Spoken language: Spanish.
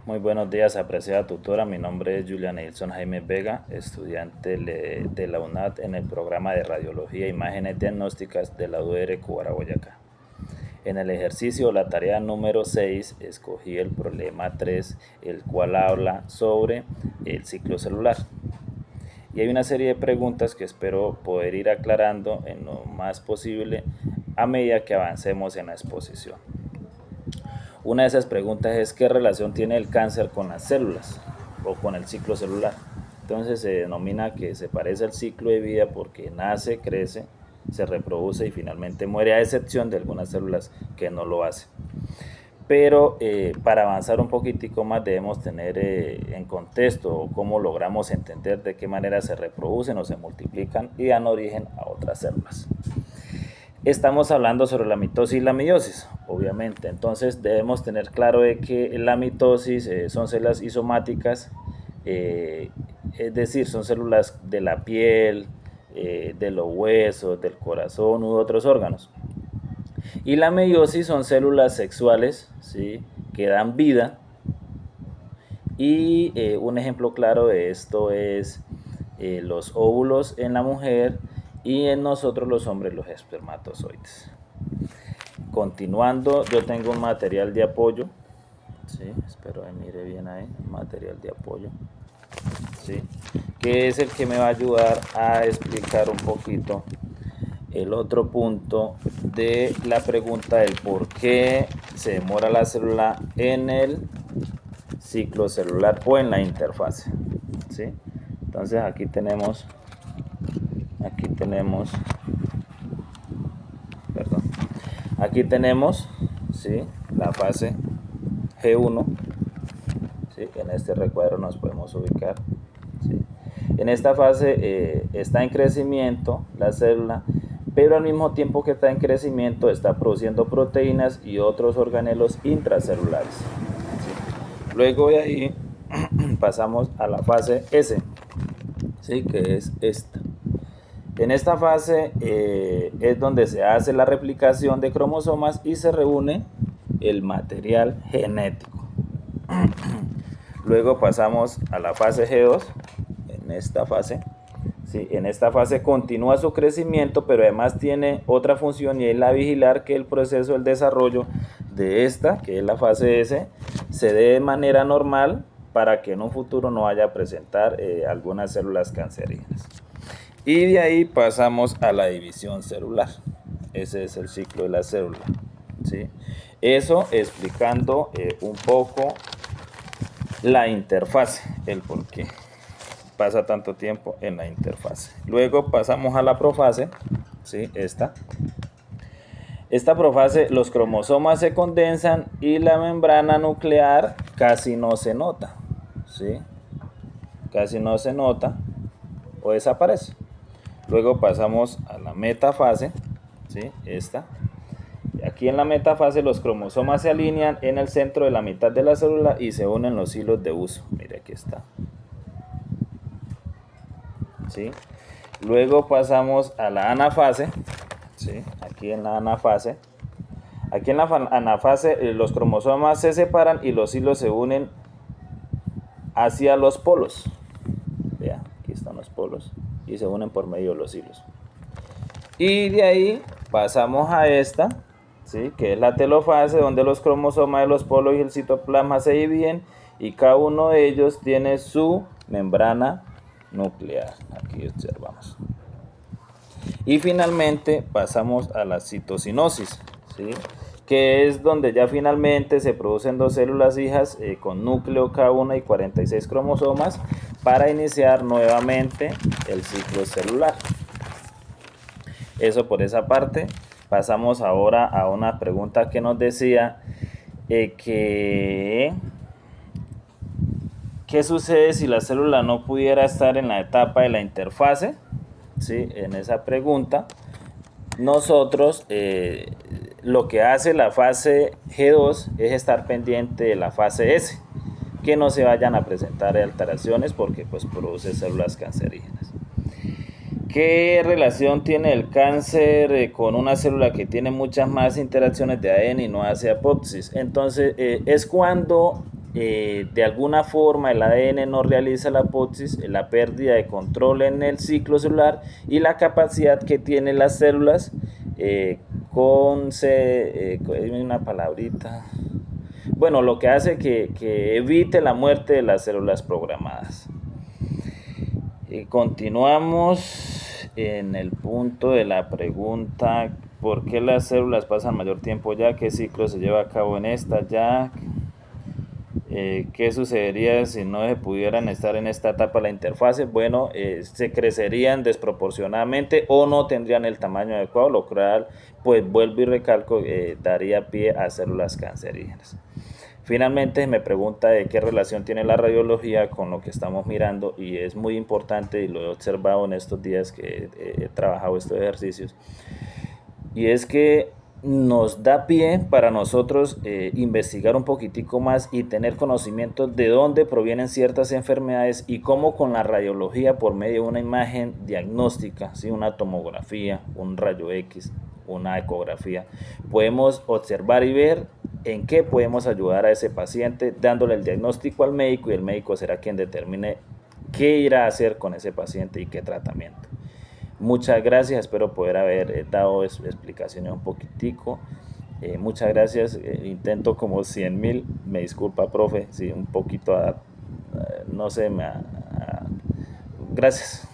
Muy buenos días, apreciada tutora. Mi nombre es Julian Nilson Jaime Vega, estudiante de la UNAD en el programa de Radiología e Imágenes Diagnósticas de la UR Cubara, Boyacá. En el ejercicio, la tarea número 6, escogí el problema 3, el cual habla sobre el ciclo celular. Y hay una serie de preguntas que espero poder ir aclarando en lo más posible a medida que avancemos en la exposición. Una de esas preguntas es ¿qué relación tiene el cáncer con las células o con el ciclo celular? Entonces se denomina que se parece al ciclo de vida porque nace, crece, se reproduce y finalmente muere, a excepción de algunas células que no lo hacen. Pero para avanzar un poquitico más debemos tener en contexto cómo logramos entender de qué manera se reproducen o se multiplican y dan origen a otras células. Estamos hablando sobre la mitosis y la meiosis, obviamente. Entonces debemos tener claro de que la mitosis son células isomáticas, es decir, son células de la piel, de los huesos, del corazón u otros órganos. Y la meiosis son células sexuales, ¿sí?, que dan vida. Y un ejemplo claro de esto es los óvulos en la mujer y en nosotros los hombres los espermatozoides. Continuando, yo tengo un material de apoyo, ¿sí? Espero que mire bien ahí, material de apoyo, ¿sí?, que es el que me va a ayudar a explicar un poquito el otro punto de la pregunta del por qué se demora la célula en el ciclo celular o en la interfase, ¿sí? Entonces aquí tenemos, ¿sí?, la fase G1, ¿sí? En este recuadro nos podemos ubicar, ¿sí? En esta fase está en crecimiento la célula, pero al mismo tiempo que está en crecimiento está produciendo proteínas y otros organelos intracelulares, ¿sí? Luego de ahí pasamos a la fase S, ¿sí?, que es esta. En esta fase es donde se hace la replicación de cromosomas y se reúne el material genético. Luego pasamos a la fase G2, en esta fase. Sí, en esta fase continúa su crecimiento, pero además tiene otra función y es la vigilar que el proceso del desarrollo de esta, que es la fase S, se dé de manera normal para que en un futuro no vaya a presentar algunas células cancerígenas. Y de ahí pasamos a la división celular. Ese es el ciclo de la célula, ¿sí? Eso explicando un poco la interfase, el por qué pasa tanto tiempo en la interfase. Luego pasamos a la profase, ¿sí? Esta profase, los cromosomas se condensan y la membrana nuclear casi no se nota, ¿sí? Casi no se nota o desaparece. Luego pasamos a la metafase, ¿sí? Esta. Aquí en la metafase los cromosomas se alinean en el centro de la mitad de la célula y se unen los hilos de uso. Mire, aquí está, ¿sí? Luego pasamos a la anafase, ¿sí? Aquí en la anafase. Aquí en la anafase los cromosomas se separan y los hilos se unen hacia los polos. Vea, aquí están los polos y se unen por medio de los hilos. Y de ahí pasamos a esta, ¿sí?, que es la telofase, donde los cromosomas de los polos y el citoplasma se dividen y cada uno de ellos tiene su membrana nuclear. Aquí observamos. Y finalmente pasamos a la citosinosis, ¿sí?, que es donde ya finalmente se producen dos células hijas con núcleo cada una y 46 cromosomas para iniciar nuevamente el ciclo celular. Eso por esa parte. Pasamos ahora a una pregunta que nos decía ¿qué sucede si la célula no pudiera estar en la etapa de la interfase? ¿Sí? En esa pregunta nosotros lo que hace la fase G2 es estar pendiente de la fase S, que no se vayan a presentar alteraciones porque pues produce células cancerígenas. ¿Qué relación tiene el cáncer con una célula que tiene muchas más interacciones de ADN y no hace apoptosis? Entonces es cuando de alguna forma el ADN no realiza la apoptosis, la pérdida de control en el ciclo celular y la capacidad que tienen las células hay una palabrita, bueno, lo que hace que evite la muerte de las células programadas. Continuamos en el punto de la pregunta: ¿por qué las células pasan mayor tiempo ya? ¿Qué ciclo se lleva a cabo en esta ya? ¿Qué sucedería si no se pudieran estar en esta etapa de la interfase? Bueno, se crecerían desproporcionadamente o no tendrían el tamaño adecuado, lo cual, pues vuelvo y recalco, daría pie a células cancerígenas. Finalmente me pregunta de qué relación tiene la radiología con lo que estamos mirando, y es muy importante, y lo he observado en estos días que he trabajado estos ejercicios, y es que nos da pie para nosotros investigar un poquitico más y tener conocimiento de dónde provienen ciertas enfermedades y cómo con la radiología, por medio de una imagen diagnóstica, ¿sí? Una tomografía, un rayo X, una ecografía, podemos observar y ver en qué podemos ayudar a ese paciente, dándole el diagnóstico al médico, y el médico será quien determine qué irá a hacer con ese paciente y qué tratamiento. Muchas gracias, espero poder haber dado explicaciones un poquitico. Muchas gracias, intento como 100.000, me disculpa, profe, sí, un poquito, no sé, gracias.